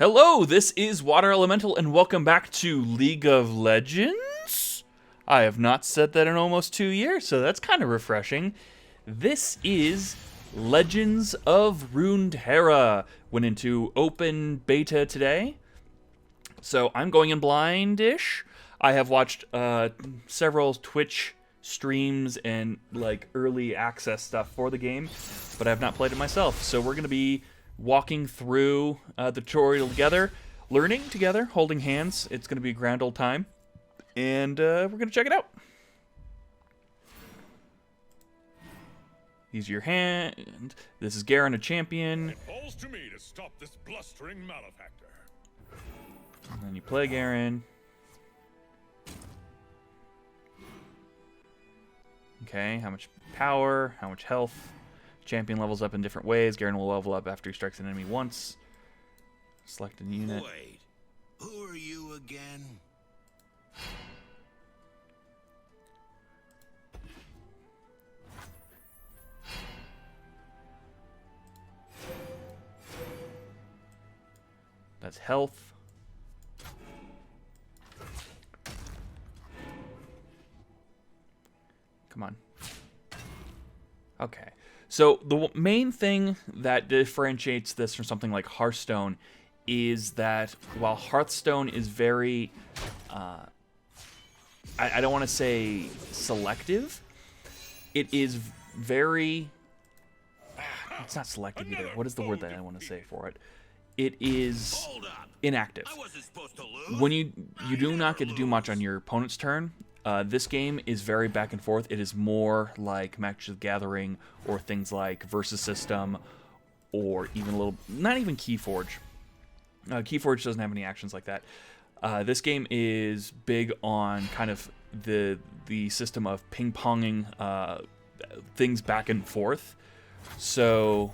Hello, this is Water Elemental, and welcome back to League of Legends. I have not said that in almost 2 years, so that's kind of refreshing. This is Legends of Runeterra. Went into open beta today, so I'm going in blind-ish. I have watched several Twitch streams and like early access stuff for the game, but I have not played it myself. So we're going to be walking through the tutorial together, learning together, holding hands. It's going to be a grand old time, and we're going to check it out. Use your hand. This is Garen, a champion. It falls to me to stop this blustering malefactor. And then you play Garen. Okay, how much power, how much health. Champion levels up in different ways. Garen will level up after he strikes an enemy once. Select a unit. Wait, who are you again? That's health. Come on. Okay. So the main thing that differentiates this from something like Hearthstone is that while Hearthstone is very, I don't want to say selective, it is very, it's not selective either. What is the word that I want to say for it? It is inactive. When you do not get to do much on your opponent's turn, this game is very back and forth. It is more like Magic the Gathering or things like Versus System or even a little, not even Keyforge. Keyforge doesn't have any actions like that. This game is big on kind of the system of ping-ponging things back and forth. So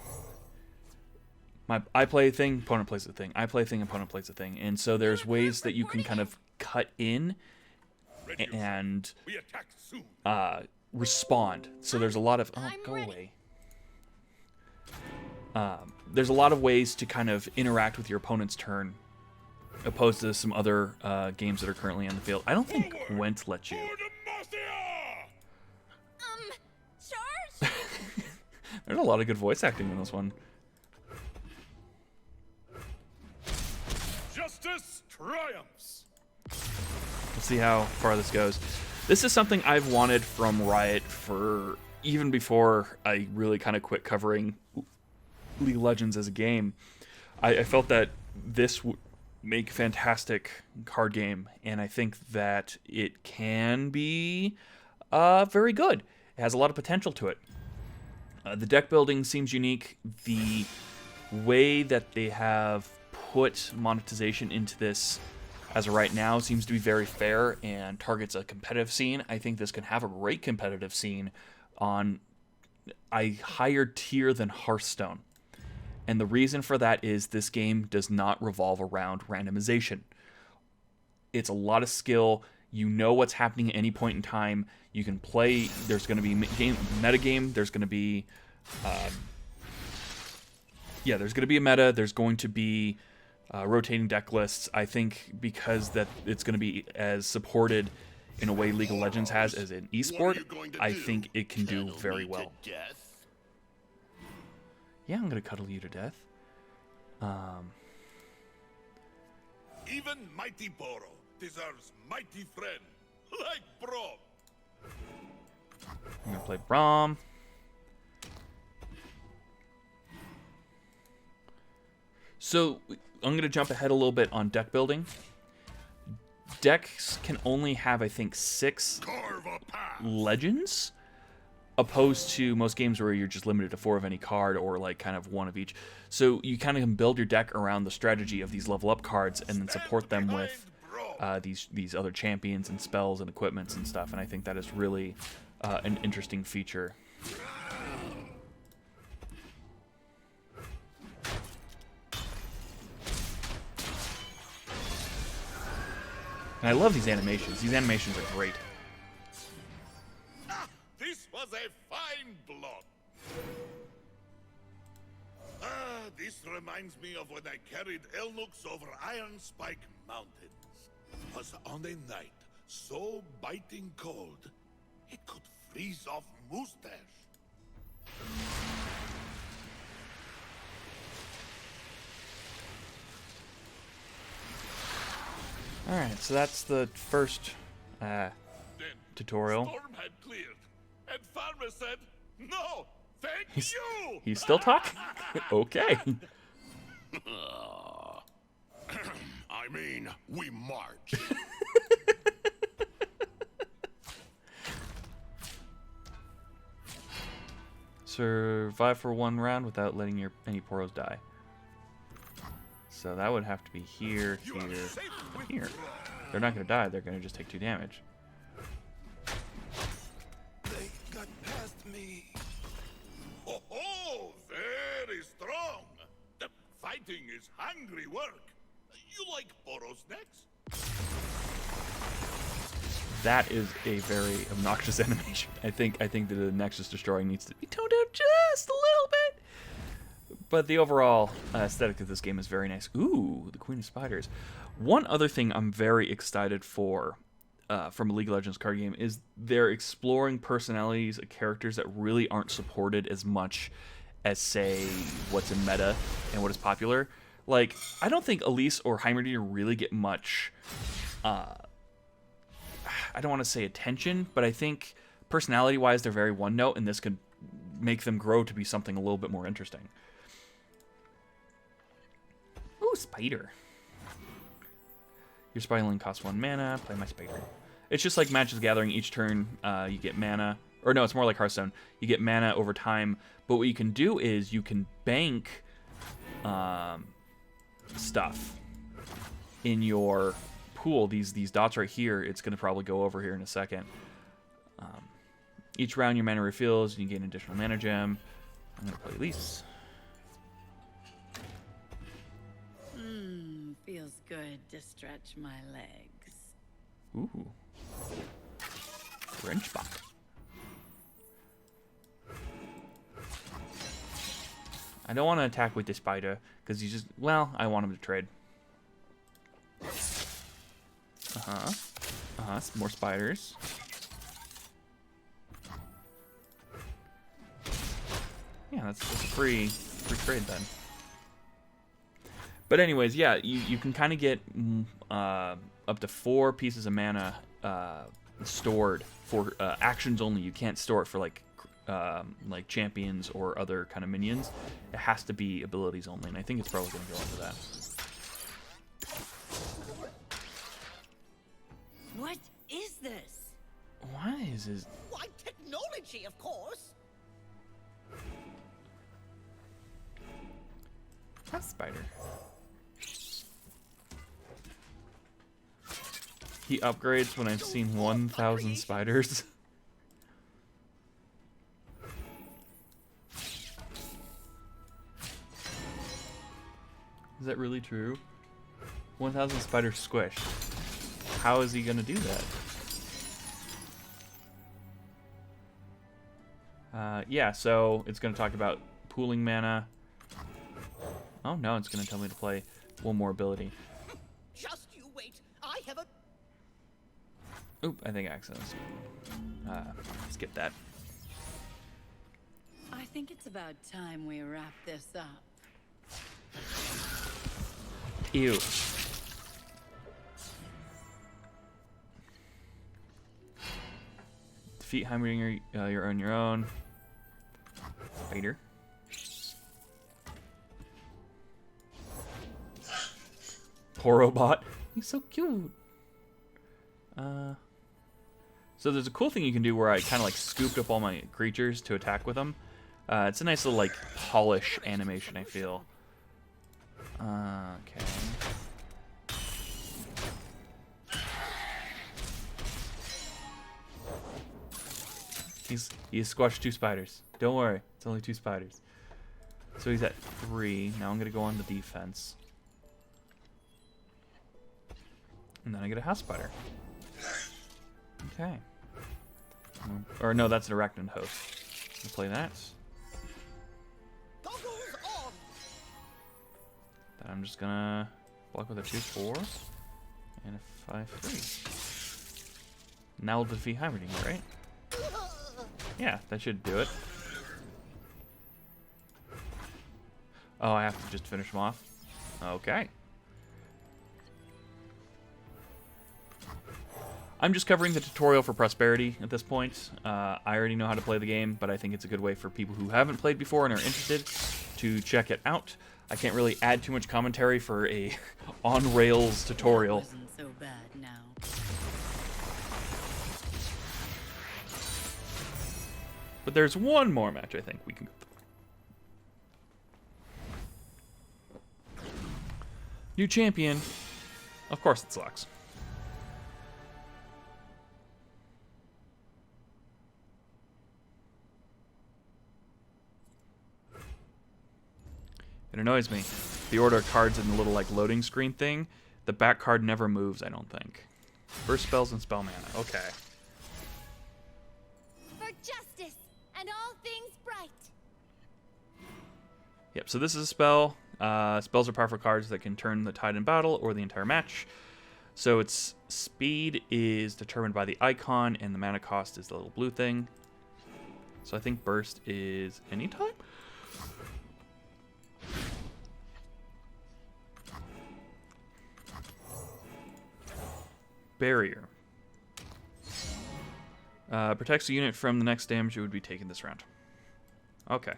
I play a thing, opponent plays a thing. I play a thing, opponent plays a thing. And so there's ways that you can kind of cut in and respond. So there's a lot of... Oh, go away. There's a lot of ways to kind of interact with your opponent's turn, opposed to some other games that are currently on the field. I don't think Gwent lets you. Charge? There's a lot of good voice acting in this one. Justice triumphs. We'll see how far this goes. This is something I've wanted from Riot for even before I really kind of quit covering League of Legends as a game. I felt that this would make a fantastic card game, and I think that it can be very good. It has a lot of potential to it. The deck building seems unique. The way that they have put monetization into this as of right now seems to be very fair and targets a competitive scene. I think this can have a great competitive scene on a higher tier than Hearthstone. And the reason for that is this game does not revolve around randomization. It's a lot of skill. You know what's happening at any point in time. You can play. There's going to be metagame. There's going to be... there's going to be a meta. There's going to be rotating deck lists. I think because that it's going to be as supported in a way League of Legends has as an esport, I think it can do very well. Yeah, I'm going to cuddle you to death. Even mighty Boro deserves mighty friend, like Bro. I'm going to play Braum. So, I'm going to jump ahead a little bit on deck building. Decks can only have, I think, 6 legends, opposed to most games where you're just limited to 4 of any card or like kind of 1 of each. So you kind of can build your deck around the strategy of these level up cards and then support them with these other champions and spells and equipments and stuff. And I think that is really an interesting feature. And I love these animations. These animations are great. This was a fine block. The This reminds me of when I carried Elnooks over Iron Spike Mountains. Was on a night so biting cold, it could freeze off Moustache. Alright, so that's the first Then tutorial. storm had cleared, and Farmer said, "No, thank He's- you." He's still talking? Okay. I mean, we march. Survive for 1 round without letting any poros die. So that would have to be here, You are here, safe with here. Ron. They're not going to die. They're going to just take 2 damage. They got past me. Oh, very strong. The fighting is hungry work. You like Boros next? That is a very obnoxious animation. I think that the Nexus Destroying needs to be toned down just a little bit. But the overall aesthetic of this game is very nice. Ooh, the Queen of Spiders. One other thing I'm very excited for from a League of Legends card game is they're exploring personalities of characters that really aren't supported as much as, say, what's in meta and what is popular. Like, I don't think Elise or Heimerdinger really get much... I don't want to say attention, but I think personality-wise they're very one-note, and this could make them grow to be something a little bit more interesting. Ooh, Spider. Your Spider Link costs 1 mana. Play my Spider. It's just like Magic the Gathering. Each turn you get mana. Or no, it's more like Hearthstone. You get mana over time, but what you can do is you can bank stuff in your pool. These dots right here, it's going to probably go over here in a second. Each round your mana refills, you gain additional mana gem. I'm going to play Elise. Feels good to stretch my legs. Ooh. Wrench Bot. I don't want to attack with this spider, because he's just, well, I want him to trade. More spiders. Yeah, that's a free trade then. But anyways, yeah, you can kind of get up to 4 pieces of mana stored for actions only. You can't store it for like champions or other kind of minions. It has to be abilities only, and I think it's probably going to go into that. What is this? Why is this? Why, technology, of course. That's spider. He upgrades when I've seen 1,000 spiders. Is that really true? 1,000 spiders squish. How is he gonna do that? Yeah, so it's gonna talk about pooling mana. Oh no, it's gonna tell me to play 1 more ability. Just you wait. I have a... Oop, I think I accidentally skip that. I think it's about time we wrap this up. Ew. Defeat Heimerdinger, you're on your own. Spider. Poor robot. He's so cute. So there's a cool thing you can do where I kind of like scooped up all my creatures to attack with them. It's a nice little like polish animation, I feel. Okay. He's squashed 2 spiders. Don't worry, it's only 2 spiders. So he's at 3. Now I'm gonna go on the defense. And then I get a house spider. Okay. Or no, that's an arachnid host. I'll play that. Goggles on. That I'm just gonna block with a 2/4 and a 5/3. Now we'll defeat Heimerdinger, right? Yeah, that should do it. Oh, I have to just finish him off? Okay. I'm just covering the tutorial for Prosperity at this point. I already know how to play the game, but I think it's a good way for people who haven't played before and are interested to check it out. I can't really add too much commentary for a on-rails tutorial. That wasn't so bad now. But there's one more match I think we can go through. New champion. Of course it's Lux. It annoys me. The order of cards in the little like loading screen thing, the back card never moves, I don't think. First spells and spell mana. Okay. For justice and all things bright. Yep, so this is a spell. Spells are powerful cards that can turn the tide in battle or the entire match. So its speed is determined by the icon, and the mana cost is the little blue thing. So I think burst is anytime? Barrier. Protects the unit from the next damage it would be taken this round. Okay.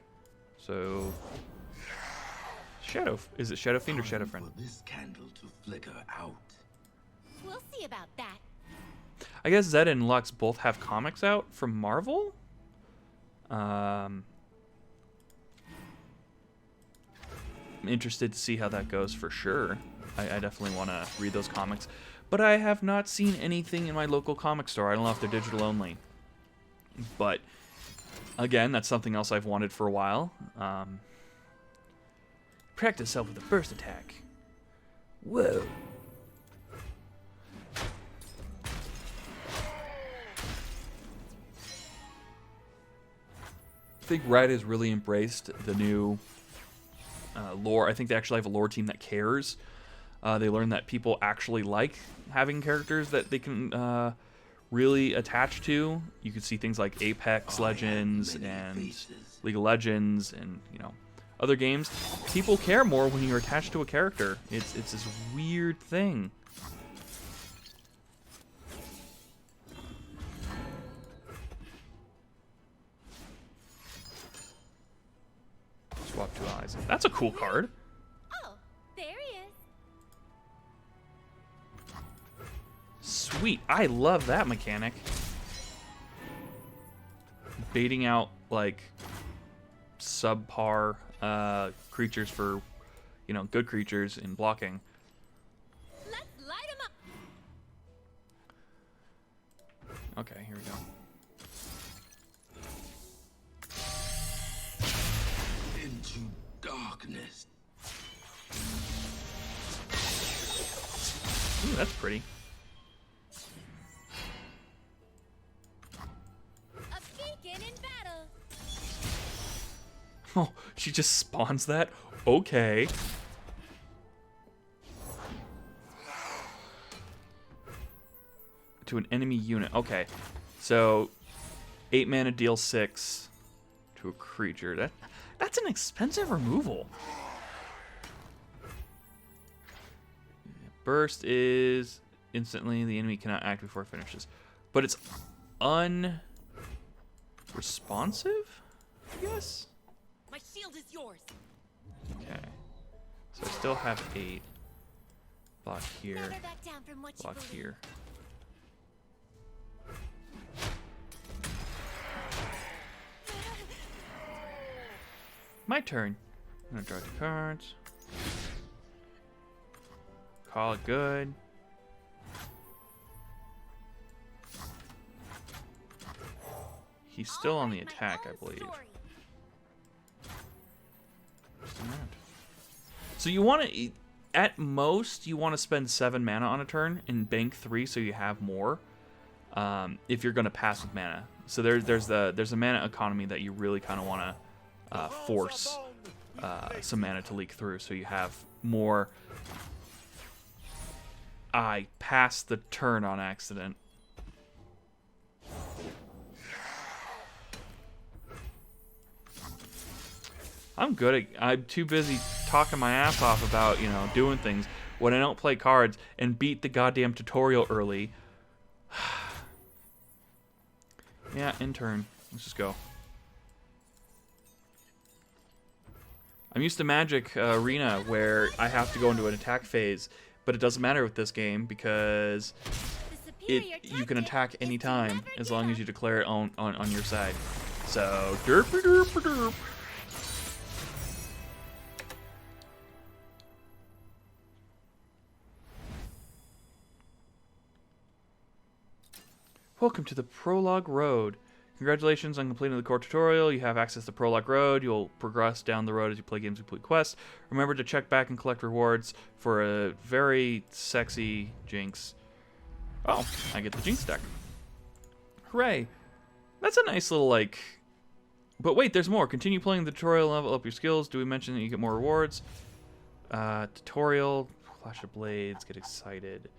So... Shadow... Is it Shadow Fiend or Shadow Friend? For this candle to flicker out. We'll see about that. I guess Zed and Lux both have comics out from Marvel? I'm interested to see how that goes for sure. I definitely want to read those comics. But I have not seen anything in my local comic store. I don't know if they're digital only. But, again, that's something else I've wanted for a while. Protect itself with a burst attack. Whoa. I think Riot has really embraced the new lore. I think they actually have a lore team that cares. They learned that people actually like having characters that they can really attach to. You can see things like Apex Legends and League of Legends and, you know, other games. People care more when you're attached to a character. It's this weird thing. Swap 2 eyes. That's a cool card. Oh, there he is. Sweet. I love that mechanic. Baiting out, like, subpar creatures for, you know, good creatures in blocking. Let's light him up. Okay, here we go. Into darkness. Ooh, that's pretty. A beacon in battle. Oh, she just spawns that? Okay. To an enemy unit. Okay. So, 8 mana deal 6 to a creature. That's an expensive removal. Burst is instantly the enemy cannot act before it finishes. But it's unresponsive, I guess? My shield is yours. Okay. So I still have 8. Block here. Never back down from what you Block believe. here. My turn. I'm gonna draw 2 cards. Call it good. He's still I'll on the write my attack, I own believe. story. Just a minute. So you want to, at most, you want to spend 7 mana on a turn and bank 3 so you have more. If you're going to pass with mana, so there's a mana economy that you really kind of want to force some mana to leak through, so you have more. I passed the turn on accident. I'm too busy talking my ass off about, doing things when I don't play cards and beat the goddamn tutorial early. Yeah, in turn. Let's just go. I'm used to Magic Arena where I have to go into an attack phase, but it doesn't matter with this game because you can attack anytime as long as you declare it on your side. So, derp derp derp. Welcome to the Prologue Road. Congratulations on completing the core tutorial. You have access to Prologue Road. You'll progress down the road as you play games and complete quests. Remember to check back and collect rewards for a very sexy Jinx. Oh, I get the Jinx deck. Hooray. That's a nice little, But wait, there's more. Continue playing the tutorial, level up your skills. Do we mention that you get more rewards? Tutorial, Flash of Blades, get excited.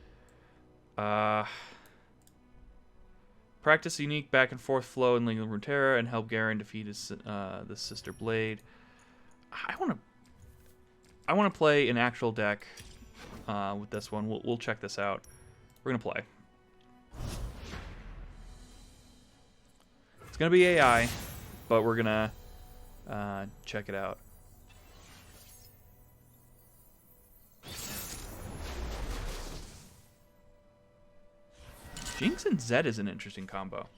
Practice a unique back and forth flow in Runeterra and help Garen defeat his the Sister Blade. I want to play an actual deck with this one. We'll check this out. We're gonna play. It's gonna be AI, but we're gonna check it out. Jinx and Zed is an interesting combo.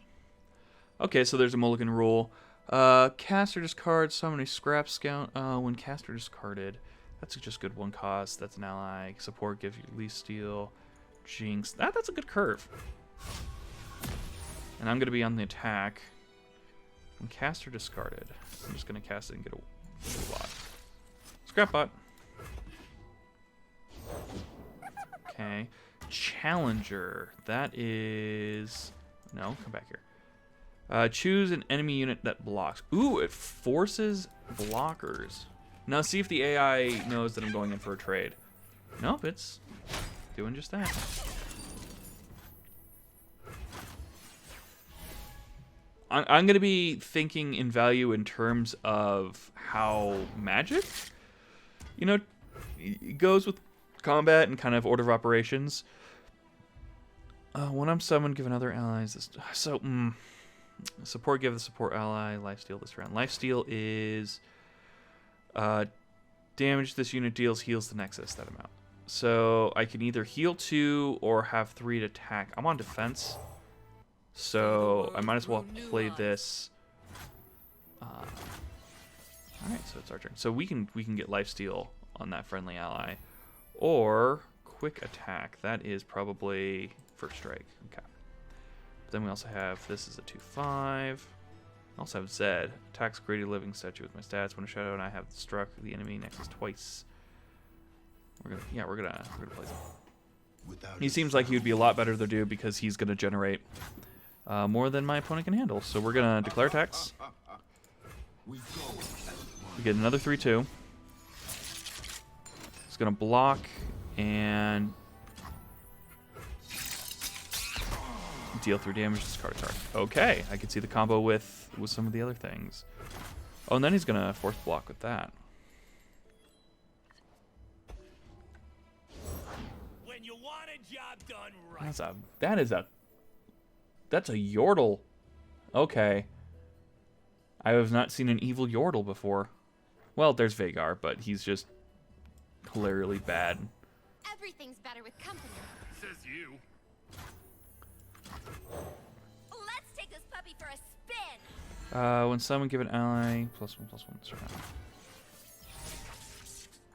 Okay, so there's a mulligan rule. Caster discard, summon a scrap scout. When caster discarded, that's just good one cost. That's an ally. Support gives you least steal. Jinx. That's a good curve. And I'm going to be on the attack. When caster discarded, I'm just going to cast it and get a lot. Scrap bot. Okay. Challenger. That is... No, come back here. Choose an enemy unit that blocks. Ooh, it forces blockers. Now see if the AI knows that I'm going in for a trade. Nope, it's doing just that. I'm going to be thinking in value in terms of how Magic, goes with combat and kind of order of operations. When I'm summoned, give another allies this. So, support, give the support ally lifesteal this round. Lifesteal is damage this unit deals heals the Nexus that amount. So I can either heal 2 or have 3 to attack. I'm on defense, so I might as well play this. All right, so it's our turn. So we can get lifesteal on that friendly ally. Or quick attack. That is probably first strike. Okay. But then we also have this is a 2/5. I also have Zed. Attacks greedy living statue with my stats. When a shadow and I have struck the enemy nexus twice. We're gonna play him. He seems like he would be a lot better to do because he's gonna generate more than my opponent can handle. So we're gonna declare attacks. We get another 3/2. It's gonna block and deal 3 damage, discard a card. Okay, I can see the combo with some of the other things. Oh, and then he's gonna force block with that. When you want a job done right. That's a Yordle. Okay. I have not seen an evil Yordle before. Well, there's Vagar, but he's just hilariously bad. Everything's better with company. Says you. Let's take this puppy for a spin. When someone give an ally +1/+1 this round.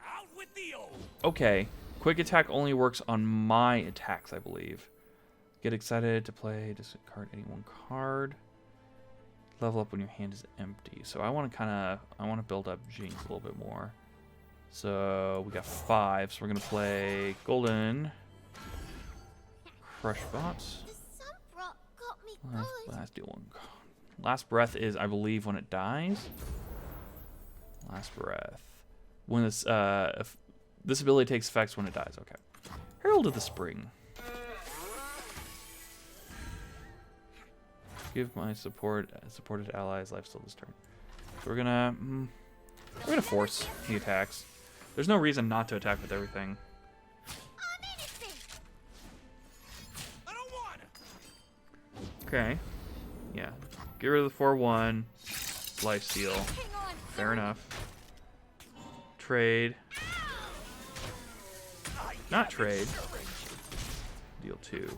Out with the old. Okay. Quick attack only works on my attacks, I believe. Get excited to play. Discard any one card. Level up when your hand is empty. So I want to build up Jinx a little bit more. So we got 5. So we're gonna play Golden Crush Bots. The sun rock got me good. Last deal one. Last breath is, I believe, when it dies. Last breath. when if this ability takes effects when it dies. Okay. Herald of the Spring. Give my supported allies lifesteal this turn. So we're gonna force the attacks. There's no reason not to attack with everything. I don't want it. Okay. Yeah. Get rid of the 4/1. Lifesteal. Fair enough. Trade. Not trade. Deal 2.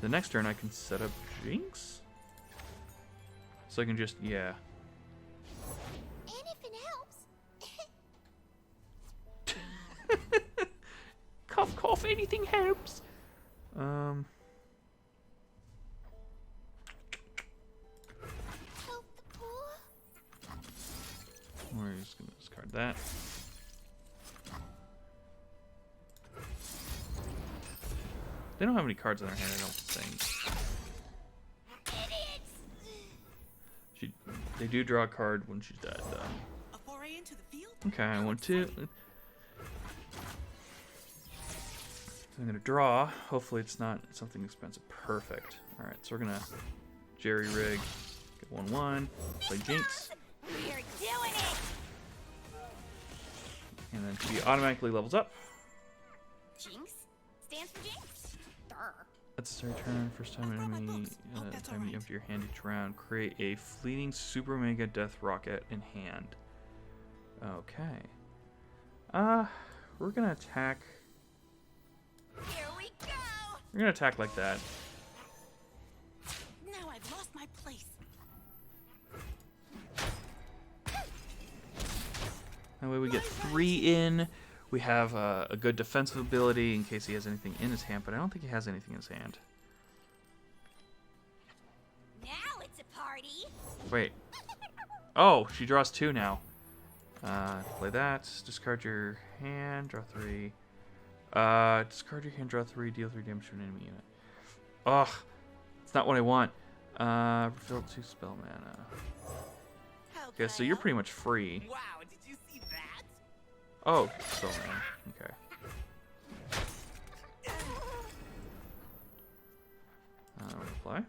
The next turn I can set up Jinx? So I can just, yeah. And if it helps. Cough, cough, anything helps. Help the poor. We're just gonna discard that. They don't have any cards in their hand, I don't think. They do draw a card when she's dead, though. A foray into the field? Okay, I want to. So I'm gonna draw. Hopefully it's not something expensive. Perfect. Alright, so we're gonna jerry rig. Get 1/1. Play Jinx. We're doing it. And then she automatically levels up. Jinx stands for Jinx. Durr. That's a start turn. First time enemy time you empty your hand each round. Create a fleeting super mega death rocket in hand. Okay. We're gonna attack. Here we go. We're gonna attack like that. Now I've lost my place. That way we get 3 in. We have a good defensive ability in case he has anything in his hand, but I don't think he has anything in his hand. Now it's a party. Wait. Oh, she draws 2 now. Play that. Discard your hand. Draw 3. Discard your hand. Draw 3. Deal 3 damage to an enemy unit. Ugh. It's not what I want. Refill 2 spell mana. Okay, so you're pretty much free. Wow, did you see that? Oh, spell mana. Okay. Apply.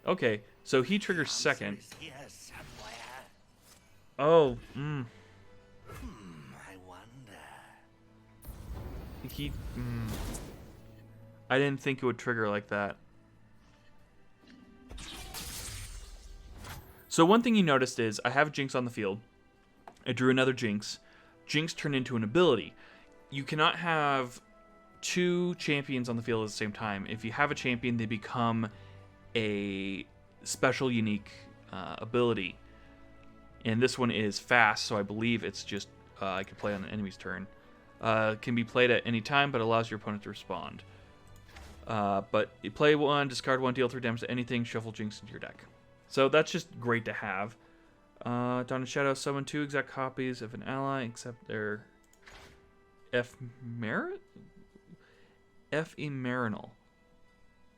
Okay, so he triggers second. Here somewhere. Oh, I wonder. I didn't think it would trigger like that. So one thing you noticed is I have Jinx on the field. I drew another Jinx. Jinx turned into an ability. You cannot have 2 champions on the field at the same time. If you have a champion, they become a special unique ability. And this one is fast, so I believe it's just I can play on the enemy's turn. Can be played at any time, but allows your opponent to respond. But you play 1, discard 1, deal 3 damage to anything, shuffle Jinx into your deck. So that's just great to have. Dawn and Shadow summon 2 exact copies of an ally, except their ephemeral.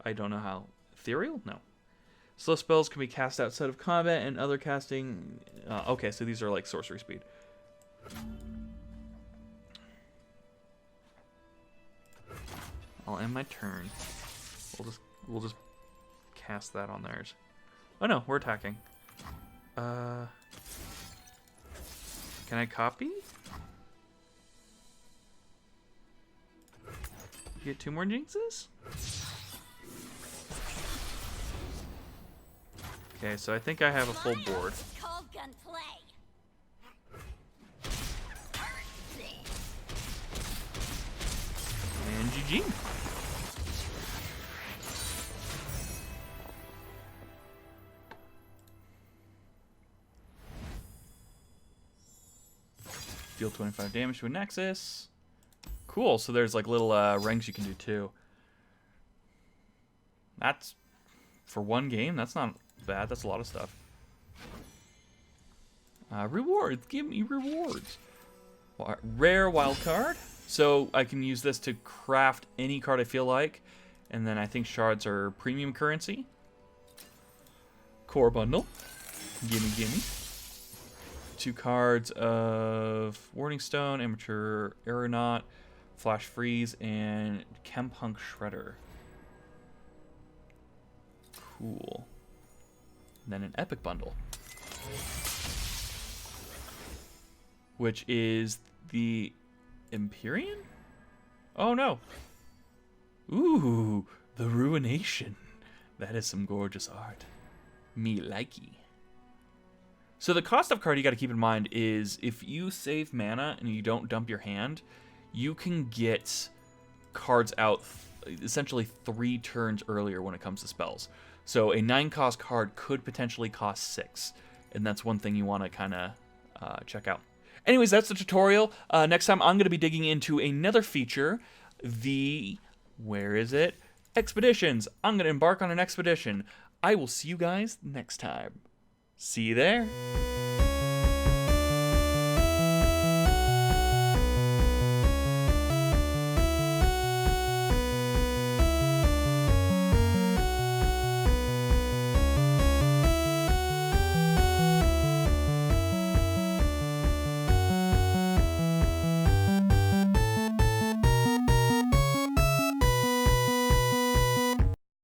I don't know how. Ethereal? No. Slow spells can be cast outside of combat and other casting. Okay, so these are like sorcery speed. I'll end my turn. We'll just cast that on theirs. Oh no, we're attacking. Can I copy? Get 2 more Jinxes? Okay, so I think I have a full board. It's called gunplay. And GG. Deal 25 damage to a Nexus. Cool, so there's like little ranks you can do too. That's, for one game, that's not bad. That's a lot of stuff. Rewards, give me rewards. Rare wild card. So I can use this to craft any card I feel like. And then I think shards are premium currency. Core bundle. Gimme. 2 cards of Warning Stone, Amateur Aeronaut, Flash Freeze, and Chempunk Shredder. Cool. And then an Epic Bundle, which is the Empyrean? Oh no. Ooh, the Ruination. That is some gorgeous art. Me likey. So the cost of card you got to keep in mind is if you save mana and you don't dump your hand, you can get cards out essentially 3 turns earlier when it comes to spells. So a 9-cost card could potentially cost 6, and that's one thing you want to kind of check out. Anyways, that's the tutorial. Next time I'm going to be digging into another feature, where is it? Expeditions. I'm going to embark on an expedition. I will see you guys next time. See you there.